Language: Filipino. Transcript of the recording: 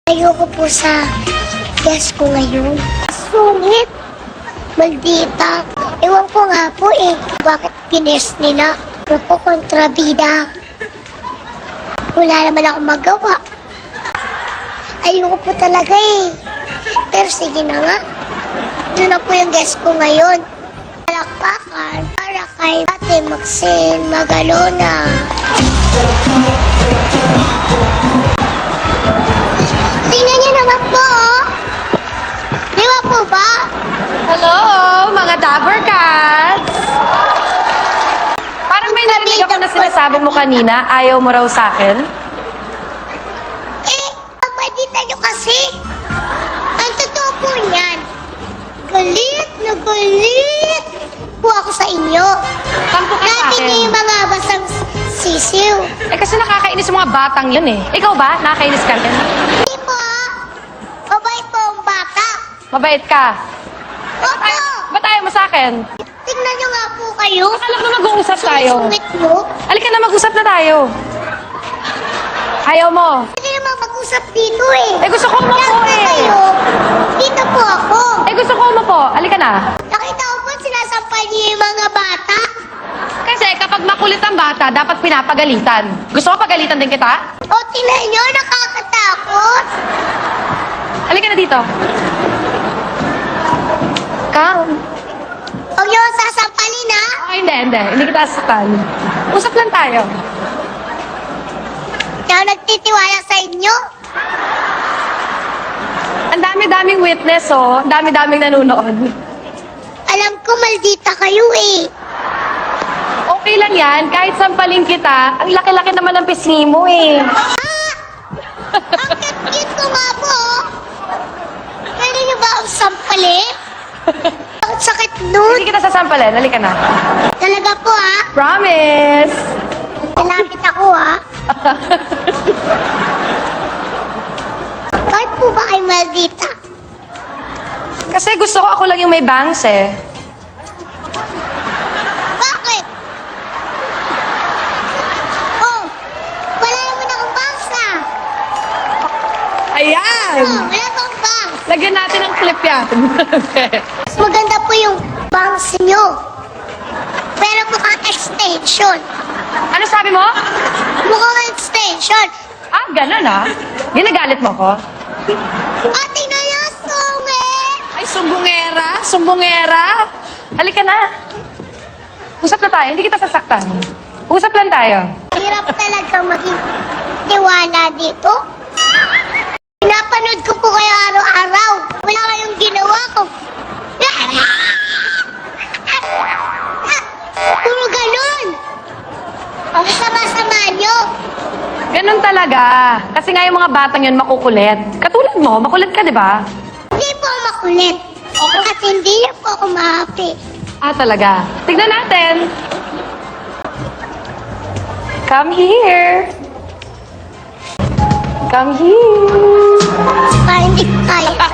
Ayoko po sa guest ko ngayon. Sungit. Maldita. Ewan ko nga po bakit gines nila. Pero po kontrabida. Wala naman ako magawa. Ayoko po talaga Pero sige na nga. Ito na po yung guest ko ngayon. Palakpakan para kay Ate Maxine Magalona. Tingnan niyo naman po. Di ba po ba? Hello, mga Dabber Cats! Parang may narinig ako na sinasabi mo kanina, ayaw mo raw sa akin. Pagmadita niyo kasi. Ang totoo po niyan. Galit na galit po ako sa inyo. Tampo ka sa Dati niyo akin. yung mga basang sisiw. Kasi nakakainis yung mga batang yun Ikaw ba? Nakakainis ka rin? Hindi po Mabait po ang bata. Mabait ka. Opo. Ba't ayaw mo sa akin? Tingnan niyo nga po kayo. Akala ko mag-uusap tayo. Sungit mo. Halika na, mag-usap na tayo. Ayaw mo. Hindi naman mag-usap dito Gusto ko mo po kayo. Dito po ako. Gusto ko mo po. Halika na. Nakita ko po sinasampal niyo yung mga bata. Kasi kapag makulit ang bata, dapat pinapagalitan. Gusto mo pagalitan din kita? O, tingnan niyo, nakakatakot. Halika na dito. Come. Huwag niyo akong sasampalin, ha? Hindi. Hindi kita sasaktan. Usap lang tayo. Hindi ako nagtitiwala sa inyo. Ang dami-daming witness, Ang dami-daming nanonood. Alam ko, maldita kayo Okay lang yan. Kahit sampaling kita, ang laki-laki naman ng pisngi mo Ang cute ko nga po. Pwede niyo ba akong sampalin? Ang sakit nun. Hindi kita sasampalin. Halika na. Talaga po, ha? Promise! Malapit ako, ha? Bakit po ba kayo maldita? Kasi gusto ko ako lang yung may bangs Bakit? Oh, wala naman akong bangsa. Ayan! Wala akong bangs. Lagyan natin ng clip yan. Mas maganda po yung bangs nyo. Pero mukhang extension. Ano sabi mo? Mukhang extension. Ganun Ginagalit mo ko? Ate na yung sungit. Ay, sumbongera. Halika na. Usap na tayo. Hindi kita sasaktan. Usap lang tayo. Hirap talaga maging tiwala dito. Pinapanood ko po kayo araw-araw. Wala kayong ginawa ko. Puro ganun. Ang sama-sama nyo. Ganun talaga. Kasi nga yung mga batang yun makukulit. Katulad mo, makulit ka, di ba? Hindi po ako makulit. At hindi niyo po ako maapi. Talaga. Tignan natin. Come here. Come here. Para hindi ko kaya.